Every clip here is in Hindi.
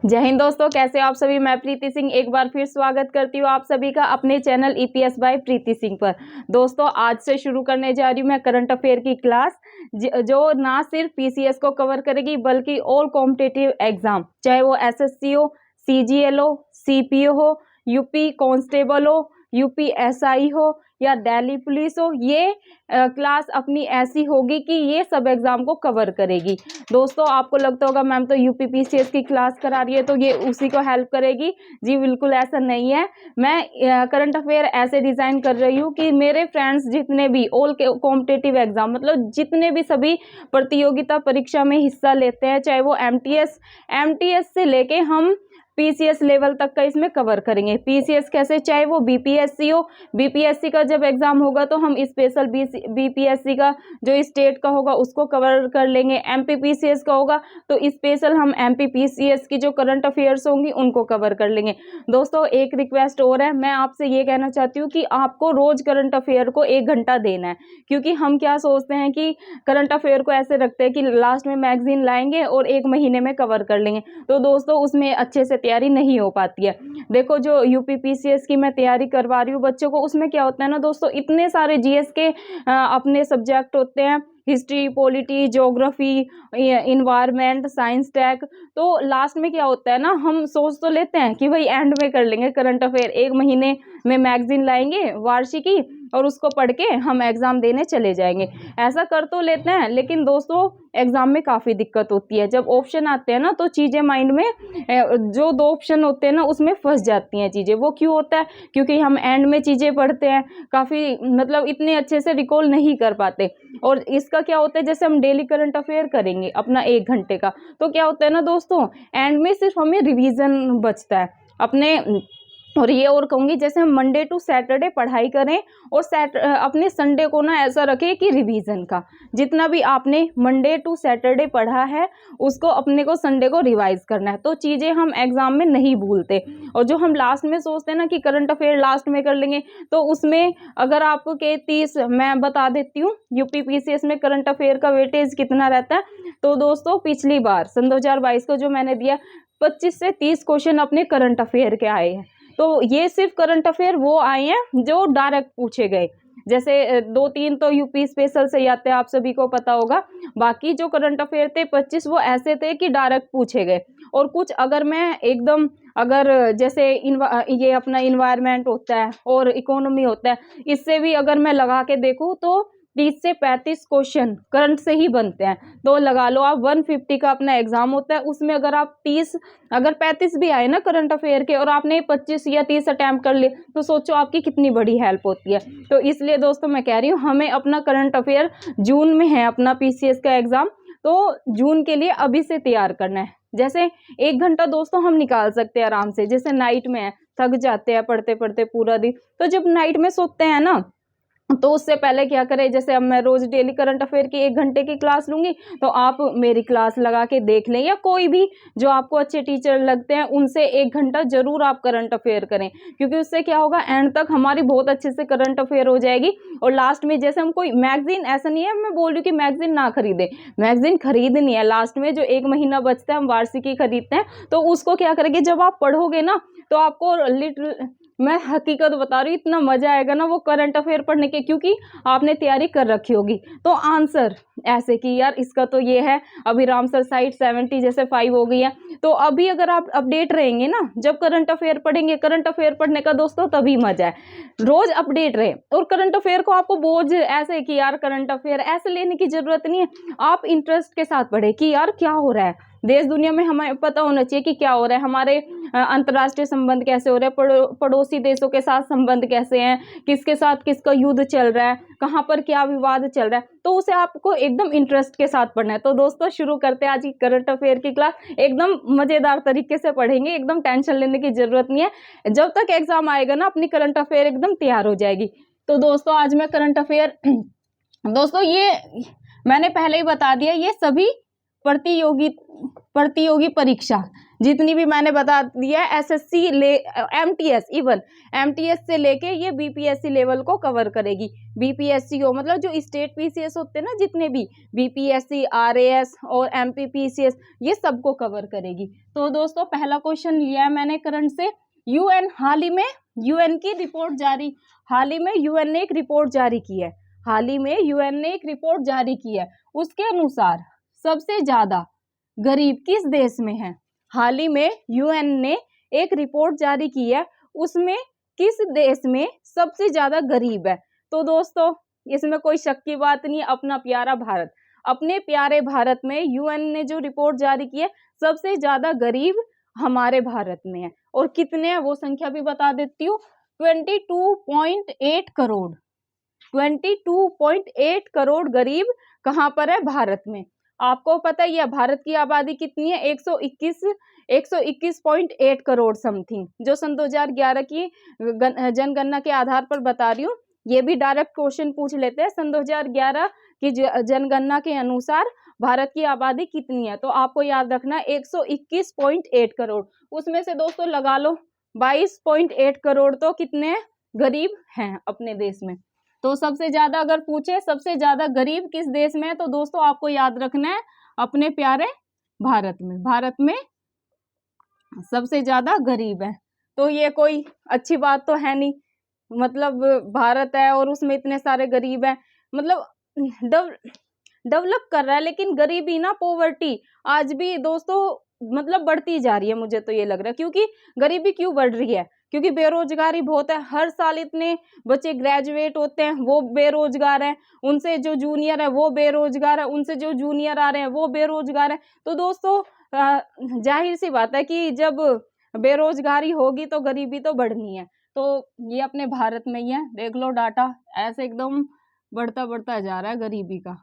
जय हिंद दोस्तों, कैसे हो आप सभी। मैं प्रीति सिंह एक बार फिर स्वागत करती हूँ आप सभी का अपने चैनल ईपीएस बाय प्रीति सिंह पर। दोस्तों, आज से शुरू करने जा रही हूँ मैं करंट अफेयर की क्लास, जो ना सिर्फ पीसीएस को कवर करेगी बल्कि ऑल कॉम्पिटिटिव एग्जाम, चाहे वो एसएससी हो, सीजीएल हो, सीपीओ हो, यूपी कांस्टेबल हो, यूपी एसआई हो या दिल्ली पुलिस हो, ये क्लास अपनी ऐसी होगी कि ये सब एग्जाम को कवर करेगी। दोस्तों, आपको लगता होगा मैम तो यूपी पीसीएस की क्लास करा रही है तो ये उसी को हेल्प करेगी। जी बिल्कुल ऐसा नहीं है। मैं करंट अफेयर ऐसे डिजाइन कर रही हूँ कि मेरे फ्रेंड्स जितने भी ऑल कॉम्पिटिटिव एग्जाम, मतलब जितने भी सभी प्रतियोगिता परीक्षा में हिस्सा लेते हैं, चाहे वो एमटीएस से लेके हम पीसीएस लेवल तक का इसमें कवर करेंगे। पीसीएस कैसे, चाहे वो बीपीएससी हो, बीपीएससी का जब एग्जाम होगा तो हम स्पेशल बीपीएससी का जो स्टेट का होगा उसको कवर कर लेंगे। एमपीपीसीएस का होगा तो स्पेशल हम एमपीपीसीएस की जो करंट अफेयर्स होंगी उनको कवर कर लेंगे। दोस्तों, एक रिक्वेस्ट और है, मैं आपसे ये कहना चाहती हूँ कि आपको रोज करंट अफेयर को 1 घंटा देना है, क्योंकि हम क्या सोचते हैं कि करंट अफेयर को ऐसे रखते हैं कि लास्ट में मैगजीन लाएंगे और 1 महीने में कवर कर लेंगे। तो दोस्तों, उसमें अच्छे से तैयारी नहीं हो पाती है। देखो, जो यूपी पीसीएस की मैं तैयारी करवा रही हूँ बच्चों को, उसमें क्या होता है ना दोस्तों, इतने सारे जीएस के अपने सब्जेक्ट होते हैं, history, polity, geography, environment, science tech. तो लास्ट में क्या होता है ना, हम सोच तो लेते हैं कि भाई एंड में कर लेंगे करंट अफेयर, 1 महीने में मैगजीन लाएंगे वार्षिकी और उसको पढ़ के हम एग्जाम देने चले जाएंगे। ऐसा कर तो लेते हैं, लेकिन दोस्तों एग्जाम में काफ़ी दिक्कत होती है। जब ऑप्शन आते हैं ना तो चीज़ें माइंड में, जो 2 ऑप्शन होते हैं ना उसमें फंस जाती हैं चीज़ें। वो क्यों होता है? क्योंकि हम एंड में चीज़ें पढ़ते हैं, काफ़ी मतलब इतने अच्छे से रिकॉल नहीं कर पाते। और इसका क्या होता है, जैसे हम डेली करंट अफेयर करेंगे अपना 1 घंटे का, तो क्या होता है ना दोस्तों, एंड में सिर्फ हमें रिवीजन बचता है अपने। और ये और कहूँगी, जैसे हम मंडे टू सैटरडे पढ़ाई करें और अपने संडे को ना ऐसा रखें कि रिवीजन का जितना भी आपने मंडे टू सैटरडे पढ़ा है उसको अपने को संडे को रिवाइज करना है, तो चीज़ें हम एग्जाम में नहीं भूलते। और जो हम लास्ट में सोचते हैं ना कि करंट अफेयर लास्ट में कर लेंगे, तो उसमें अगर आपके 30, मैं बता देती हूँ यूपी पीसीएस में करंट अफेयर का वेटेज कितना रहता है। तो दोस्तों, पिछली बार सन 2022 को जो मैंने दिया, 25 से 30 क्वेश्चन अपने करंट अफेयर के आए हैं। तो ये सिर्फ करंट अफेयर वो आए हैं जो डायरेक्ट पूछे गए, जैसे 2-3 तो यूपी स्पेशल से आते हैं, आप सभी को पता होगा। बाकी जो करंट अफेयर थे 25 वो ऐसे थे कि डायरेक्ट पूछे गए। और कुछ अगर मैं एकदम, अगर जैसे ये अपना इन्वायरमेंट होता है और इकोनॉमी होता है, इससे भी अगर मैं लगा के देखूँ तो 30 से 35 क्वेश्चन करंट से ही बनते हैं। तो लगा लो आप 150 का अपना एग्जाम होता है, उसमें अगर आप 35 भी आए ना करंट अफेयर के और आपने 25 या 30 अटैम्प्ट कर लिए, तो सोचो आपकी कितनी बड़ी हेल्प होती है। तो इसलिए दोस्तों मैं कह रही हूँ, हमें अपना करंट अफेयर जून में है अपना पीसीएस का एग्जाम, तो जून के लिए अभी से तैयार करना है। जैसे 1 घंटा दोस्तों हम निकाल सकते हैं आराम से, जैसे नाइट में है, थक जाते हैं पढ़ते पढ़ते पूरा दिन, तो जब नाइट में सोते हैं ना, तो उससे पहले क्या करें, जैसे अब मैं रोज डेली करंट अफेयर की 1 घंटे की क्लास लूंगी, तो आप मेरी क्लास लगा के देख लें, या कोई भी जो आपको अच्छे टीचर लगते हैं उनसे 1 घंटा जरूर आप करंट अफेयर करें, क्योंकि उससे क्या होगा, एंड तक हमारी बहुत अच्छे से करंट अफेयर हो जाएगी। और लास्ट में जैसे हम कोई मैगजीन, ऐसा नहीं है मैं बोल रही हूँ कि मैगजीन ना खरीदें, मैगजीन खरीदनी है। लास्ट में जो 1 महीना बचता है हम वार्षिकी खरीदते हैं, तो उसको क्या करेंगे, जब आप पढ़ोगे ना तो आपको मैं हकीकत बता रही हूँ, इतना मजा आएगा ना वो करंट अफेयर पढ़ने के, क्योंकि आपने तैयारी कर रखी होगी। तो आंसर ऐसे कि यार इसका तो ये है, अभी रामसर साइट 70 जैसे 5 हो गई है, तो अभी अगर आप अपडेट रहेंगे ना, जब करंट अफेयर पढ़ेंगे, करंट अफेयर पढ़ने का दोस्तों तभी मजा है, रोज अपडेट रहे। और करंट अफेयर को आपको बोझ ऐसे कि यार करंट अफेयर ऐसे लेने की जरूरत नहीं है, आप इंटरेस्ट के साथ पढ़े कि यार क्या हो रहा है देश दुनिया में, हमें पता होना चाहिए कि क्या हो रहा है, हमारे अंतर्राष्ट्रीय संबंध कैसे हो रहे हैं, पड़ोसी देशों के साथ संबंध कैसे हैं, किसके साथ किसका युद्ध चल रहा है, कहाँ पर क्या विवाद चल रहा है, तो उसे आपको एकदम इंटरेस्ट के साथ पढ़ना है। तो दोस्तों शुरू करते हैं आज की करंट अफेयर की क्लास। एकदम मजेदार तरीके से पढ़ेंगे, एकदम टेंशन लेने की जरूरत नहीं है, जब तक एग्जाम आएगा ना अपनी करंट अफेयर एकदम तैयार हो जाएगी। तो दोस्तों आज मैं करंट अफेयर दोस्तों ये मैंने पहले ही बता दिया, ये सभी प्रतियोगी परीक्षा जितनी भी मैंने बता दिया है, एसएससी ले एमटीएस, इवन एमटीएस से लेके ये बीपीएससी लेवल को कवर करेगी। बीपीएससी हो मतलब जो स्टेट पीसीएस होते हैं ना, जितने भी बीपीएससी, आरएएस और एमपीपीसीएस, ये सबको कवर करेगी। तो दोस्तों पहला क्वेश्चन लिया है मैंने करंट से। यूएन हाल ही में यूएन की रिपोर्ट जारी, हाल ही में यूएन ने एक रिपोर्ट जारी की है, हाल ही में यूएन ने एक रिपोर्ट जारी की है, उसके अनुसार सबसे ज्यादा गरीब किस देश में है। हाल ही में यूएन ने एक रिपोर्ट जारी की है, उसमें किस देश में सबसे ज्यादा गरीब है। तो दोस्तों इसमें कोई शक की बात नहीं है, अपना प्यारा भारत, अपने प्यारे भारत में यूएन ने जो रिपोर्ट जारी की है, सबसे ज्यादा गरीब हमारे भारत में है। और कितने हैं वो संख्या भी बता देती हूँ, 22.8 करोड़, 22.8 करोड़ गरीब कहाँ पर है, भारत में। आपको पता ही है भारत की आबादी कितनी है, 121.8 करोड़ समथिंग, जो सन 2011 की जनगणना के आधार पर बता रही हूँ। ये भी डायरेक्ट क्वेश्चन पूछ लेते हैं, सन 2011 की जनगणना के अनुसार भारत की आबादी कितनी है। तो आपको याद रखना 121.8 करोड़, उसमें से दोस्तों लगा लो 22.8 करोड़ तो कितने गरीब हैं अपने देश में। तो सबसे ज्यादा अगर पूछे सबसे ज्यादा गरीब किस देश में है, तो दोस्तों आपको याद रखना है अपने प्यारे भारत में, भारत में सबसे ज्यादा गरीब है। तो ये कोई अच्छी बात तो है नहीं, मतलब भारत है और उसमें इतने सारे गरीब हैं, मतलब डेवलप कर रहा है, लेकिन गरीबी ना, पॉवर्टी आज भी दोस्तों मतलब बढ़ती जा रही है। मुझे तो ये लग रहा है, क्योंकि गरीबी क्यों बढ़ रही है, क्योंकि बेरोजगारी बहुत है। हर साल इतने बच्चे ग्रेजुएट होते हैं, वो बेरोजगार हैं, उनसे जो जूनियर है वो बेरोजगार है, उनसे जो जूनियर आ रहे हैं वो बेरोजगार है। तो दोस्तों जाहिर सी बात है कि जब बेरोजगारी होगी तो गरीबी तो बढ़नी है। तो ये अपने भारत में ही है, देख लो डाटा ऐसे एकदम बढ़ता बढ़ता जा रहा है गरीबी का,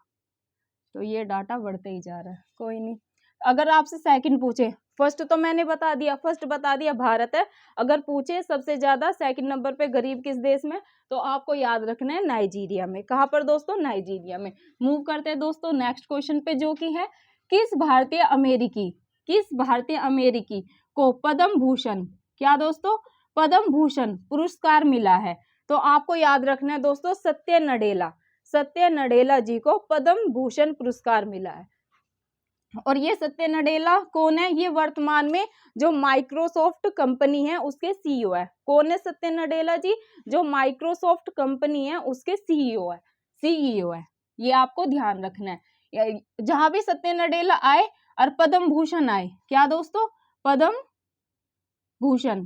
तो ये डाटा बढ़ते ही जा रहा है। कोई नहीं, अगर आपसे सेकंड पूछे, फर्स्ट तो मैंने बता दिया, फर्स्ट बता दिया भारत है, अगर पूछे सबसे ज्यादा सेकंड नंबर पे गरीब किस देश में, तो आपको याद रखना है नाइजीरिया में। कहाँ पर दोस्तों, नाइजीरिया में। मूव करते हैं दोस्तों नेक्स्ट क्वेश्चन पे, जो कि है किस भारतीय अमेरिकी को पद्म भूषण, क्या दोस्तों, पद्म भूषण पुरस्कार मिला है। तो आपको याद रखना है दोस्तों सत्य नडेला जी को पद्म भूषण पुरस्कार मिला है। और ये सत्य नडेला कौन है, ये वर्तमान में जो माइक्रोसॉफ्ट कंपनी है उसके सीईओ है। कौन है सत्य नडेला जी, जो माइक्रोसॉफ्ट कंपनी है उसके सीईओ है। ये आपको ध्यान रखना है, जहां भी सत्य नडेला आए और पद्म भूषण आए, क्या दोस्तों, पद्म भूषण,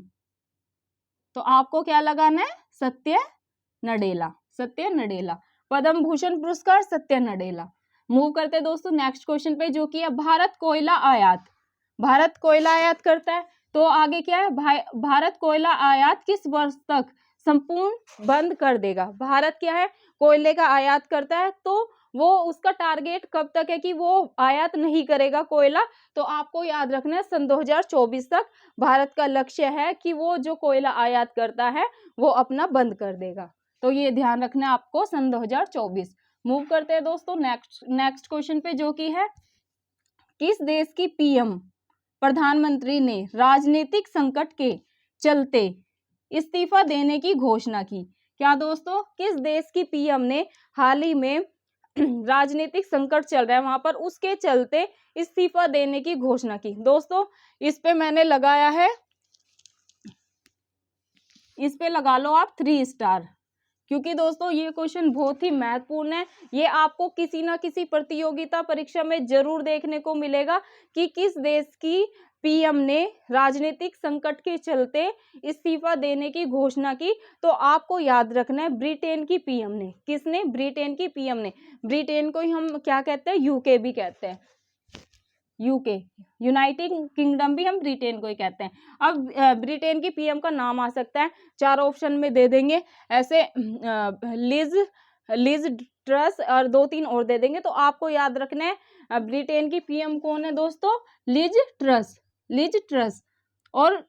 तो आपको क्या लगाना है, सत्य नडेला, पद्म भूषण पुरस्कार सत्य नडेला। मूव करते दोस्तों नेक्स्ट क्वेश्चन पे, जो कि है भारत कोयला आयात करता है। तो आगे क्या है, भारत कोयला आयात किस वर्ष तक संपूर्ण बंद कर देगा। भारत क्या है, कोयले का आयात करता है, तो वो उसका टारगेट कब तक है कि वो आयात नहीं करेगा कोयला। तो आपको याद रखना है सन 2024 तक भारत का लक्ष्य है कि वो जो कोयला आयात करता है वो अपना बंद कर देगा। तो ये ध्यान रखना है आपको, सन 2024। मूव करते हैं दोस्तों नेक्स्ट क्वेश्चन पे, जो कि है किस देश की पीएम प्रधानमंत्री ने राजनीतिक संकट के चलते इस्तीफा देने की घोषणा की। क्या दोस्तों, किस देश की पीएम ने हाल ही में राजनीतिक संकट चल रहा है वहां पर, उसके चलते इस्तीफा देने की घोषणा की। दोस्तों इस पे मैंने लगाया है, इस पे लगा लो आप 3 स्टार, क्योंकि दोस्तों ये क्वेश्चन बहुत ही महत्वपूर्ण है। ये आपको किसी ना किसी प्रतियोगिता परीक्षा में जरूर देखने को मिलेगा कि किस देश की पीएम ने राजनीतिक संकट के चलते इस्तीफा देने की घोषणा की। तो आपको याद रखना है ब्रिटेन की पीएम ने। किसने, ब्रिटेन की पीएम ने। ब्रिटेन को ही हम क्या कहते हैं, यूके भी कहते हैं, यूके, यूनाइटेड किंगडम भी हम ब्रिटेन को ही कहते हैं। अब ब्रिटेन की पीएम का नाम आ सकता है, 4 ऑप्शन में दे देंगे ऐसे, लिज ट्रस और 2-3 और दे देंगे। तो आपको याद रखना है ब्रिटेन की पीएम कौन है दोस्तों, लिज ट्रस। और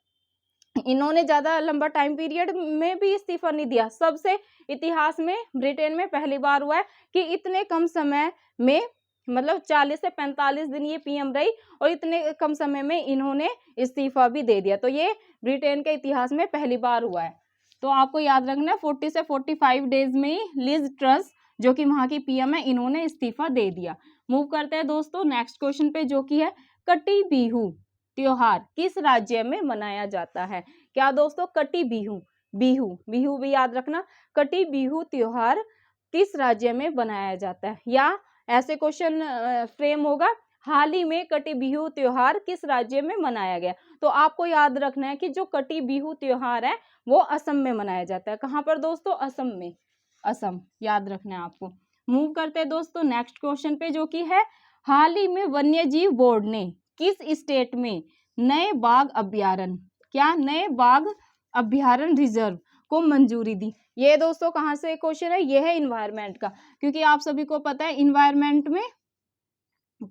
इन्होंने ज्यादा लंबा टाइम पीरियड में भी इस्तीफा नहीं दिया। सबसे इतिहास में ब्रिटेन में पहली बार हुआ है कि इतने कम समय में मतलब 40 से 45 दिन ये पीएम रही और इतने कम समय में इन्होंने इस्तीफा भी दे दिया। तो ये ब्रिटेन के इतिहास में पहली बार हुआ है। तो आपको याद रखना है 40 से 45 डेज में ही लिज ट्रस जो कि वहां की पीएम है, इन्होंने इस्तीफा दे दिया। मूव करते हैं दोस्तों नेक्स्ट क्वेश्चन पे, जो कि है कटी बिहू त्योहार किस राज्य में मनाया जाता है? क्या दोस्तों? कटी बिहू, बिहू बिहू भी याद रखना। कटी बिहू त्योहार किस राज्य में मनाया जाता है? या ऐसे क्वेश्चन फ्रेम होगा, हाल ही में कटी बिहू त्योहार किस राज्य में मनाया गया? तो आपको याद रखना है कि जो कटी बिहू त्योहार है वो असम में मनाया जाता है। कहाँ पर दोस्तों? असम में। असम याद रखना है आपको। मूव करते हैं दोस्तों नेक्स्ट क्वेश्चन पे, जो कि है हाल ही में वन्य जीव बोर्ड ने किस स्टेट में नए बाघ अभ्यारण्य, क्या नए बाघ अभ्यारण्य रिजर्व को मंजूरी दी? ये दोस्तों कहाँ से क्वेश्चन है? ये है इन्वायरमेंट का, क्योंकि आप सभी को पता है इन्वायरमेंट में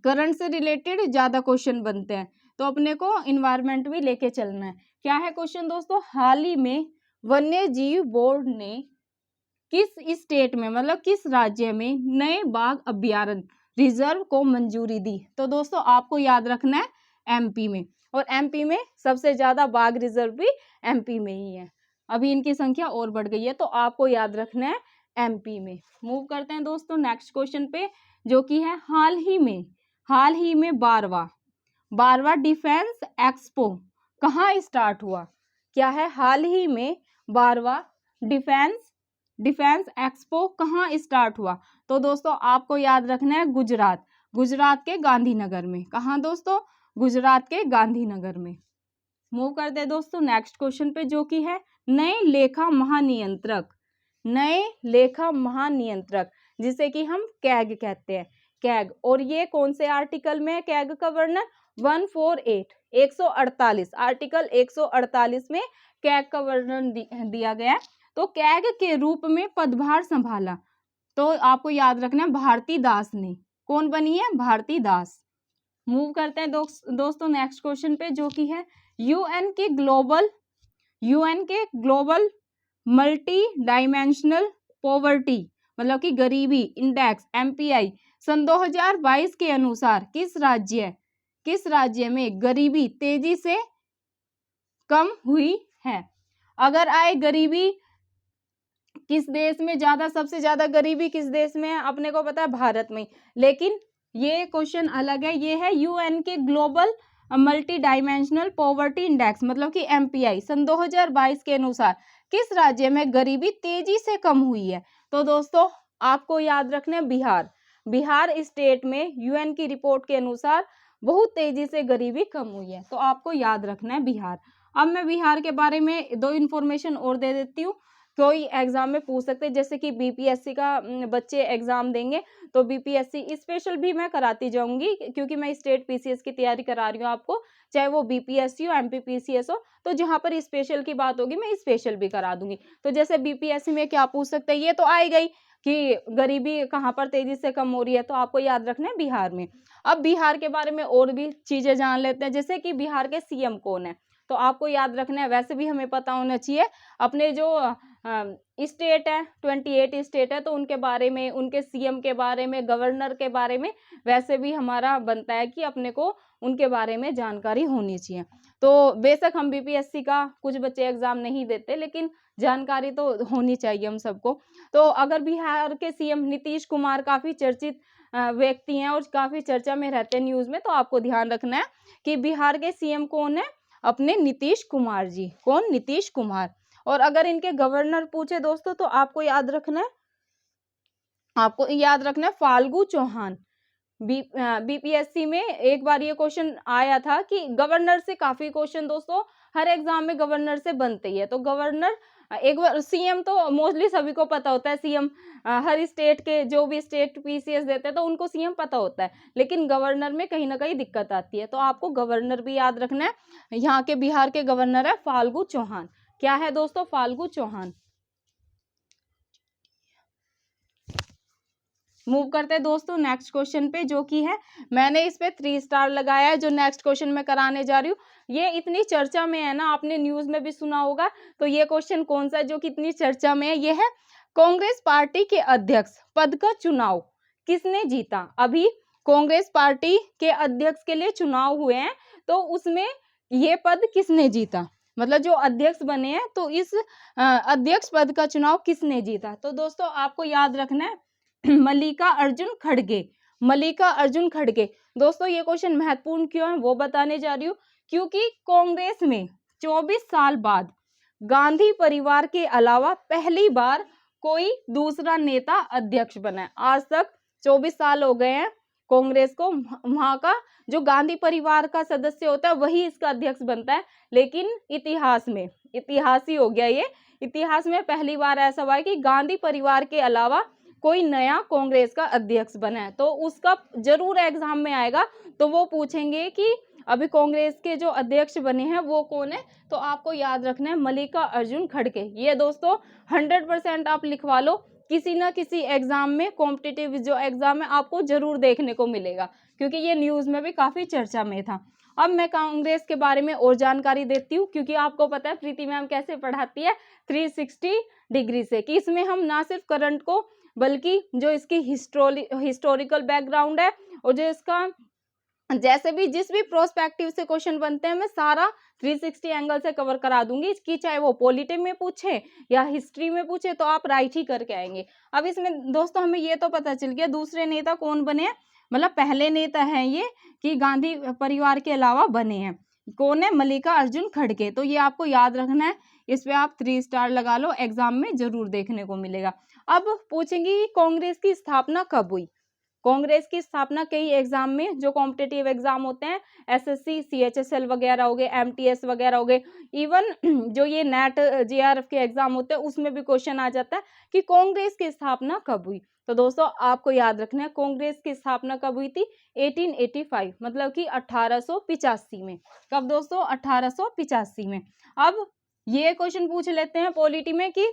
करंट से रिलेटेड ज्यादा क्वेश्चन बनते हैं, तो अपने को इन्वायरमेंट भी लेके चलना है। क्या है क्वेश्चन दोस्तों? हाल ही में वन्य जीव बोर्ड ने किस स्टेट में, मतलब किस राज्य में नए बाघ अभ्यारण्य रिजर्व को मंजूरी दी? तो दोस्तों आपको याद रखना है एमपी में, और एमपी में सबसे ज्यादा बाघ रिजर्व भी एमपी में ही है। अभी इनकी संख्या और बढ़ गई है, तो आपको याद रखना है एमपी में। मूव करते हैं दोस्तों नेक्स्ट क्वेश्चन पे, जो कि है हाल ही में 12वां डिफेंस एक्सपो कहाँ स्टार्ट हुआ? क्या है? हाल ही में 12वां डिफेंस एक्सपो कहाँ स्टार्ट हुआ? तो दोस्तों आपको याद रखना है गुजरात के गांधीनगर में। कहाँ दोस्तों? गुजरात के गांधीनगर में। मूव करते हैं दोस्तों नेक्स्ट क्वेश्चन पे, जो कि है नए लेखा महानियंत्रक जिसे कि हम कैग कहते हैं, कैग। और ये कौन से आर्टिकल में कैग का वर्णन? 148 आर्टिकल 148 में कैग का वर्णन दिया गया। तो कैग के रूप में पदभार संभाला, तो आपको याद रखना है भारती दास ने। कौन बनी है? भारती दास। मूव करते हैं दोस्तों नेक्स्ट क्वेश्चन पे, जो कि है यूएन के ग्लोबल मल्टी डायमेंशनल पॉवर्टी मतलब कि गरीबी इंडेक्स एमपीआई सन 2022 के अनुसार किस राज्य में गरीबी तेजी से कम हुई है? अगर आए गरीबी किस देश में ज्यादा, सबसे ज्यादा गरीबी किस देश में है? अपने को पता है भारत में, लेकिन ये क्वेश्चन अलग है। ये है यूएन के global multi dimensional poverty index मतलब कि एमपीआई सन 2022 के अनुसार किस राज्य में गरीबी तेजी से कम हुई है? तो दोस्तों आपको याद रखना है बिहार स्टेट में यूएन की रिपोर्ट के अनुसार बहुत तेजी से गरीबी कम हुई है, तो आपको याद रखना है बिहार। अब मैं बिहार के बारे में 2 इन्फॉर्मेशन और दे देती हूँ, कोई एग्जाम में पूछ सकते हैं। जैसे कि बीपीएससी का बच्चे एग्जाम देंगे, तो बीपीएससी स्पेशल भी मैं कराती जाऊंगी, क्योंकि मैं स्टेट पीसीएस की तैयारी करा रही हूँ आपको, चाहे वो बीपीएससी हो एमपीपीसीएस हो। तो जहां पर स्पेशल की बात होगी मैं स्पेशल भी करा दूंगी। तो जैसे बीपीएससी में क्या पूछ सकते हैं, ये तो आई गई कि गरीबी कहाँ पर तेजी से कम हो रही है, तो आपको याद रखना है बिहार में। अब बिहार के बारे में और भी चीजें जान लेते हैं, जैसे कि बिहार के सीएम कौन है? तो आपको याद रखना है, वैसे भी हमें पता होना चाहिए अपने जो स्टेट है 28 स्टेट है, तो उनके बारे में, उनके सीएम के बारे में, गवर्नर के बारे में वैसे भी हमारा बनता है कि अपने को उनके बारे में जानकारी होनी चाहिए। तो बेशक हम बीपीएससी का कुछ बच्चे एग्जाम नहीं देते, लेकिन जानकारी तो होनी चाहिए हम सबको। तो अगर बिहार के सीएम नीतीश कुमार काफी चर्चित व्यक्ति हैं और काफी चर्चा में रहते हैं न्यूज में, तो आपको ध्यान रखना है कि बिहार के सीएम कौन है? अपने नीतीश कुमार जी। कौन? नीतीश कुमार। और अगर इनके गवर्नर पूछे दोस्तों, तो आपको याद रखना है फाल्गु चौहान। बीपीएससी में एक बार ये क्वेश्चन आया था कि गवर्नर से काफी क्वेश्चन दोस्तों हर एग्जाम में गवर्नर से बनते ही है। तो गवर्नर एक बार, सीएम तो मोस्टली सभी को पता होता है, सीएम हर स्टेट के जो भी स्टेट पीसीएस देते हैं तो उनको सीएम पता होता है, लेकिन गवर्नर में कहीं ना कहीं दिक्कत आती है। तो आपको गवर्नर भी याद रखना है। यहाँ के बिहार के गवर्नर है फाल्गु चौहान। क्या है दोस्तों? फाल्गु चौहान। मूव करते हैं दोस्तों नेक्स्ट क्वेश्चन पे, जो कि है, मैंने इस पे 3 स्टार लगाया है। जो नेक्स्ट क्वेश्चन मैं कराने जा रही हूँ, ये इतनी चर्चा में है ना, आपने न्यूज में भी सुना होगा। तो ये क्वेश्चन कौन सा है जो कितनी चर्चा में है? ये है कांग्रेस पार्टी के अध्यक्ष पद का चुनाव किसने जीता? अभी कांग्रेस पार्टी के अध्यक्ष के लिए चुनाव हुए हैं, तो उसमें ये पद किसने जीता, मतलब जो अध्यक्ष बने हैं तो इस अध्यक्ष पद का चुनाव किसने जीता। तो दोस्तों आपको याद रखना है मल्लिका अर्जुन खड़गे, मल्लिका अर्जुन खड़गे। दोस्तों ये क्वेश्चन महत्वपूर्ण क्यों है वो बताने जा रही हूँ, क्योंकि कांग्रेस में 24 साल बाद गांधी परिवार के अलावा पहली बार कोई दूसरा नेता अध्यक्ष बना है। आज तक 24 साल हो गए हैं कांग्रेस को, वहां का जो गांधी परिवार का सदस्य होता है वही इसका अध्यक्ष बनता है, लेकिन इतिहास में, इतिहास ही हो गया ये, इतिहास में पहली बार ऐसा हुआ है कि गांधी परिवार के अलावा कोई नया कांग्रेस का अध्यक्ष बना है। तो उसका जरूर एग्जाम में आएगा, तो वो पूछेंगे कि अभी कांग्रेस के जो अध्यक्ष बने हैं वो कौन है, तो आपको याद रखना है मल्लिका अर्जुन खड़गे। ये दोस्तों 100% आप लिखवा लो, किसी ना किसी एग्जाम में, कॉम्पिटिटिव जो एग्जाम है आपको जरूर देखने को मिलेगा, क्योंकि ये न्यूज में भी काफी चर्चा में था। अब मैं कांग्रेस के बारे में और जानकारी देती हूँ, क्योंकि आपको पता है प्रीति मैम कैसे पढ़ाती है 360 डिग्री से, कि इसमें हम ना सिर्फ करंट को बल्कि जो इसकी हिस्टोरिकल बैकग्राउंड है और जो इसका जैसे भी जिस भी प्रोस्पेक्टिव से क्वेश्चन बनते हैं मैं सारा 360 एंगल से कवर करा दूंगी, इसकी चाहे वो पॉलिटी में पूछे या हिस्ट्री में पूछे तो आप राइट ही करके आएंगे। अब इसमें दोस्तों हमें ये तो पता चल गया दूसरे नेता कौन बने, मतलब पहले नेता हैं ये कि गांधी परिवार के अलावा बने हैं, कौन है, मल्लिका अर्जुन खड़गे। तो ये आपको याद रखना है, इस पे आप 3 स्टार लगा लो, एग्जाम में जरूर देखने को मिलेगा। अब पूछेंगे कांग्रेस की स्थापना कब हुई। कांग्रेस की स्थापना कई एग्जाम में, जो कॉम्पिटिटिव एग्जाम होते हैं एसएससी सीएचएसएल वगैरह हो गए, एमटीएस वगैरह हो गए, इवन जो ये नेट जेआरएफ के एग्जाम होते हैं उसमें भी क्वेश्चन आ जाता है कि कांग्रेस की स्थापना कब हुई। तो दोस्तों आपको याद रखना है कांग्रेस की स्थापना कब हुई थी, 1885, मतलब कि 1885 में। कब दोस्तों, 1885 में। अब ये क्वेश्चन पूछ लेते हैं पॉलिटी में कि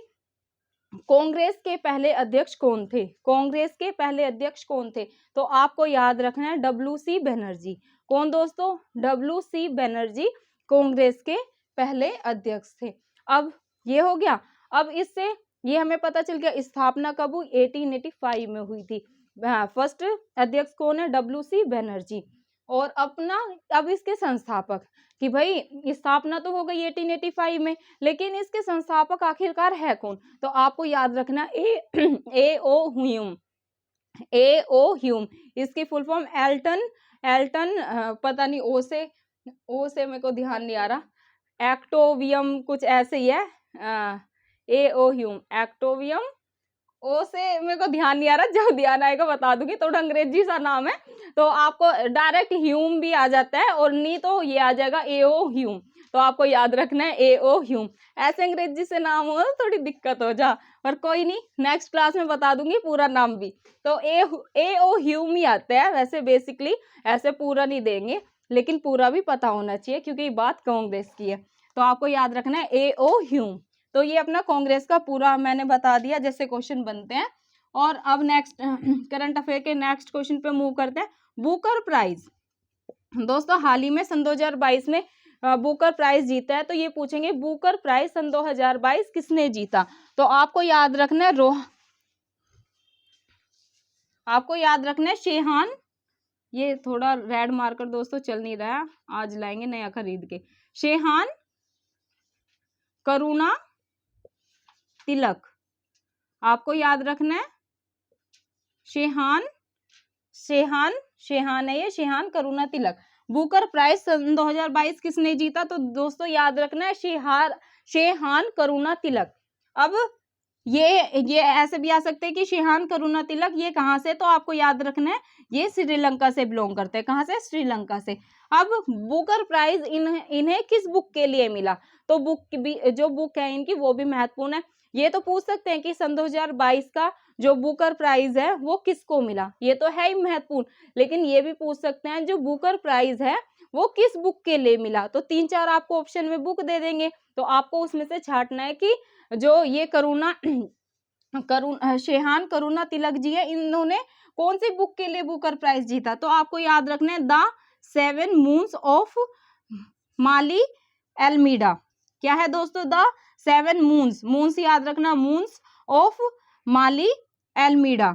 कांग्रेस के पहले अध्यक्ष कौन थे, कांग्रेस के पहले अध्यक्ष कौन थे। तो आपको याद रखना है डब्ल्यू.सी. बनर्जी। कौन दोस्तों, डब्ल्यू.सी. बनर्जी कांग्रेस के पहले अध्यक्ष थे। अब ये हो गया। अब इससे ये हमें पता चल गया स्थापना कब हुई, 1885 में हुई थी। फर्स्ट अध्यक्ष कौन है, डब्ल्यू.सी. बनर्जी। और अपना अब इसके संस्थापक, कि भाई स्थापना तो हो गई 1885 में, लेकिन इसके संस्थापक आखिरकार है कौन। तो आपको याद रखना ए ओ ह्यूम, ए ओ ह्यूम, इसकी फुल फॉर्म एल्टन पता नहीं, ओ से मेरे को ध्यान नहीं आ रहा, एक्टोवियम कुछ ऐसे ही है, ए ओ ह्यूम, एक्टोवियम, ओ से मेरे को ध्यान नहीं आ रहा, जब ध्यान आएगा बता दूंगी, थोड़ा अंग्रेजी सा नाम है, तो आपको डायरेक्ट ह्यूम भी आ जाता है और नहीं तो ये आ जाएगा एओ ह्यूम। तो आपको याद रखना है एओ ह्यूम। ऐसे अंग्रेजी से नाम हो थोड़ी दिक्कत हो जा, पर कोई नहीं, नेक्स्ट क्लास में बता दूंगी पूरा नाम भी। तो एओ ह्यूम ही आता है, वैसे बेसिकली ऐसे पूरा नहीं देंगे, लेकिन पूरा भी पता होना चाहिए क्योंकि बात कांग्रेस की है। तो आपको याद रखना है एओ ह्यूम। तो ये अपना कांग्रेस का पूरा मैंने बता दिया जैसे क्वेश्चन बनते हैं। और अब नेक्स्ट करंट अफेयर के नेक्स्ट क्वेश्चन पे मूव करते हैं। बुकर प्राइज दोस्तों हाल ही में सन 2022 में बुकर प्राइज जीता है, तो ये पूछेंगे बुकर प्राइज सन 2022 किसने जीता। तो आपको याद रखना है आपको याद रखना है शेहान, ये थोड़ा रेड मार्कर दोस्तों चल नहीं रहा है, आज लाएंगे नया खरीद के, शेहान करुणा तिलक। आपको याद रखना है शेहान है ये, शेहान करुणा तिलक। बुकर प्राइज सन 2022 किसने जीता, तो दोस्तों याद रखना है शेहान करुणा तिलक। अब ये ऐसे भी आ सकते हैं कि शेहान करुणा तिलक ये कहाँ से, तो आपको याद रखना है ये श्रीलंका से बिलोंग करते हैं। कहाँ से, श्रीलंका से। अब बुकर प्राइज इन्हें किस बुक के लिए मिला, तो जो बुक है इनकी वो भी महत्वपूर्ण है। ये तो पूछ सकते हैं कि सन 2022 का जो बुकर प्राइज है वो किसको मिला, ये तो है ही महत्वपूर्ण, लेकिन ये भी पूछ सकते हैं जो बुकर प्राइज है वो किस बुक के लिए मिला। तो 3-4 आपको ऑप्शन में बुक दे देंगे, तो आपको उसमें से छांटना है कि जो ये शेहान करुणा तिलक जी है, इन्होंने कौन सी बुक के लिए बुकर प्राइज जीता। तो आपको याद रखना है द 7 मून्स ऑफ माली एल्मीडा। क्या है दोस्तों, द 7 मून्स याद रखना, मून्स ऑफ माली एल्मीडा।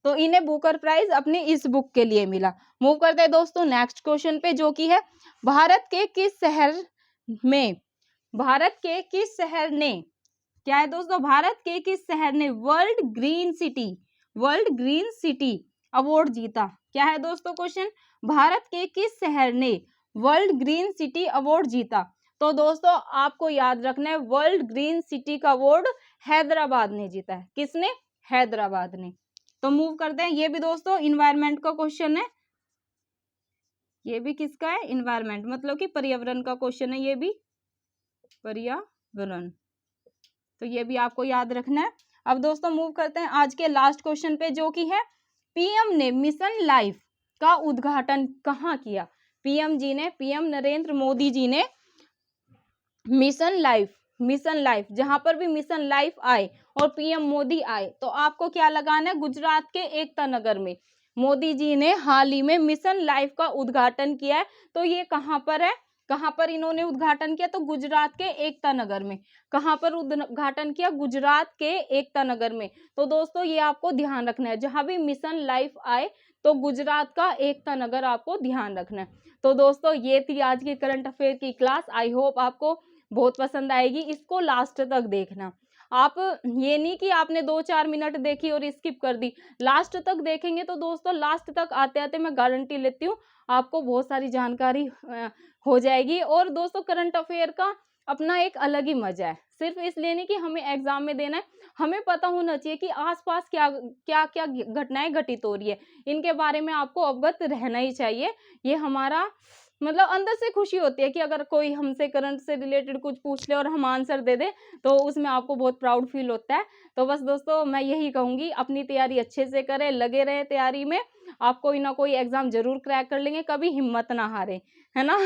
तो इन्हें बुकर प्राइज अपनी इस बुक के लिए मिला। मूव करते हैं दोस्तों नेक्स्ट क्वेश्चन पे, जो कि है भारत के किस शहर में, भारत के किस शहर ने, क्या है दोस्तों, भारत के किस शहर ने वर्ल्ड ग्रीन सिटी अवार्ड जीता। क्या है दोस्तों क्वेश्चन, भारत के किस शहर ने वर्ल्ड ग्रीन सिटी अवार्ड जीता। तो दोस्तों आपको याद रखना है, वर्ल्ड ग्रीन सिटी का अवार्ड हैदराबाद ने जीता है। किसने, हैदराबाद ने। तो मूव करते हैं, ये भी दोस्तों इन्वायरमेंट का क्वेश्चन है, ये भी किसका है, इन्वायरमेंट मतलब कि पर्यावरण का क्वेश्चन है, ये भी पर्यावरण, तो ये भी आपको याद रखना है। अब दोस्तों मूव करते हैं आज के लास्ट क्वेश्चन पे, जो कि है पीएम ने मिशन लाइफ का उद्घाटन कहाँ किया। पीएम नरेंद्र मोदी जी ने मिशन लाइफ जहां पर भी मिशन लाइफ आए और पीएम मोदी आए तो आपको क्या लगाना है, गुजरात के एकता नगर में मोदी जी ने हाल ही में मिशन लाइफ का उद्घाटन किया है। तो ये कहां पर है, कहां पर इन्होंने उद्घाटन किया, तो गुजरात के एकता नगर में। कहां पर उद्घाटन किया, गुजरात के एकता नगर में। तो दोस्तों ये आपको ध्यान रखना है, जहां भी मिशन लाइफ आए तो गुजरात का एकता नगर आपको ध्यान रखना है। तो दोस्तों ये थी आज की करंट अफेयर की क्लास। आई होप आपको बहुत पसंद आएगी, इसको लास्ट तक देखना। आप ये नहीं कि आपने 2-4 मिनट देखी और स्किप कर दी, लास्ट तक देखेंगे तो दोस्तों लास्ट तक आते आते मैं गारंटी लेती हूँ आपको बहुत सारी जानकारी हो जाएगी। और दोस्तों करंट अफेयर का अपना एक अलग ही मजा है, सिर्फ इसलिए नहीं कि हमें एग्जाम में देना है, हमें पता होना चाहिए कि आसपास क्या क्या क्या घटनाएं घटित हो रही है, इनके बारे में आपको अवगत रहना ही चाहिए। ये हमारा मतलब अंदर से खुशी होती है कि अगर कोई हमसे करंट से रिलेटेड कुछ पूछ ले और हम आंसर दे दे तो उसमें आपको बहुत प्राउड फील होता है। तो बस दोस्तों मैं यही कहूँगी, अपनी तैयारी अच्छे से करें, लगे रहे तैयारी में, आप कोई ना कोई एग्जाम जरूर क्रैक कर लेंगे, कभी हिम्मत ना हारे, है ना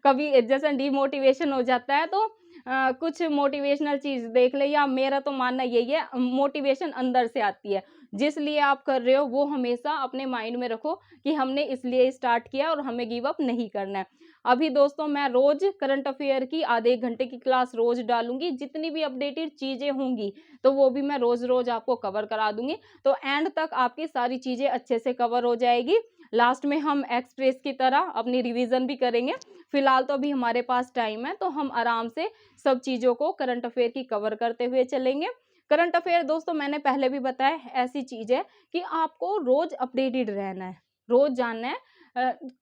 कभी जैसे डिमोटिवेशन हो जाता है तो कुछ मोटिवेशनल चीज देख ले, या मेरा तो मानना यही है मोटिवेशन अंदर से आती है, जिस लिए आप कर रहे हो वो हमेशा अपने माइंड में रखो कि हमने इसलिए स्टार्ट किया और हमें गिव अप नहीं करना है। अभी दोस्तों मैं रोज करंट अफेयर की आधे 1 घंटे की क्लास रोज डालूंगी, जितनी भी अपडेटेड चीजें होंगी तो वो भी मैं रोज रोज आपको कवर करा दूंगी, तो एंड तक आपकी सारी चीजें अच्छे से कवर हो जाएगी। लास्ट में हम एक्सप्रेस की तरह अपनी रिवीजन भी करेंगे। फिलहाल तो अभी हमारे पास टाइम है तो हम आराम से सब चीजों को करंट अफेयर की कवर करते हुए चलेंगे। करंट अफेयर दोस्तों मैंने पहले भी बताया, ऐसी चीज है कि आपको रोज अपडेटेड रहना है, रोज जानना है।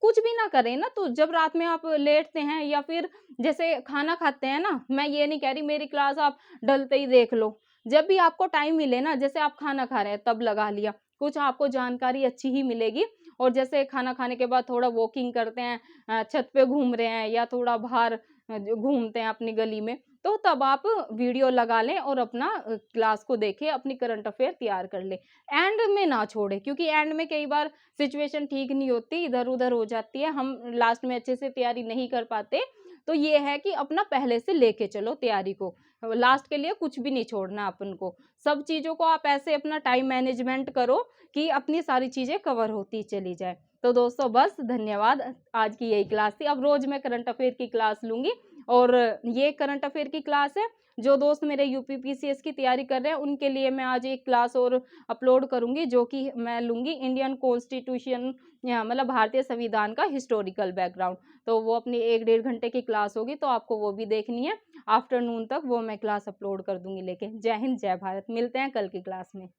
कुछ भी ना करें ना, तो जब रात में आप लेटते हैं या फिर जैसे खाना खाते हैं ना, मैं ये नहीं कह रही मेरी क्लास आप डलते ही देख लो, जब भी आपको टाइम मिले ना, जैसे आप खाना खा रहे हैं तब लगा लिया, कुछ आपको जानकारी अच्छी ही मिलेगी। और जैसे खाना खाने के बाद थोड़ा वॉकिंग करते हैं, छत पे घूम रहे हैं या थोड़ा बाहर जो घूमते हैं अपनी गली में, तो तब आप वीडियो लगा लें और अपना क्लास को देखें, अपनी करंट अफेयर तैयार कर ले, एंड में ना छोड़े, क्योंकि एंड में कई बार सिचुएशन ठीक नहीं होती, इधर उधर हो जाती है, हम लास्ट में अच्छे से तैयारी नहीं कर पाते। तो ये है कि अपना पहले से लेके चलो तैयारी को, लास्ट के लिए कुछ भी नहीं छोड़ना अपन को, सब चीजों को आप ऐसे अपना टाइम मैनेजमेंट करो कि अपनी सारी चीजें कवर होती चली जाए। तो दोस्तों बस धन्यवाद, आज की यही क्लास थी। अब रोज मैं करंट अफेयर की क्लास लूंगी, और ये करंट अफेयर की क्लास है, जो दोस्त मेरे यूपीपीसीएस की तैयारी कर रहे हैं उनके लिए मैं आज एक क्लास और अपलोड करूंगी, जो कि मैं लूंगी इंडियन कॉन्स्टिट्यूशन, मतलब भारतीय संविधान का हिस्टोरिकल बैकग्राउंड। तो वो अपनी 1-1.5 घंटे की क्लास होगी, तो आपको वो भी देखनी है। आफ्टरनून तक वो मैं क्लास अपलोड कर दूंगी लेके। जय हिंद, जय भारत, मिलते हैं कल की क्लास में।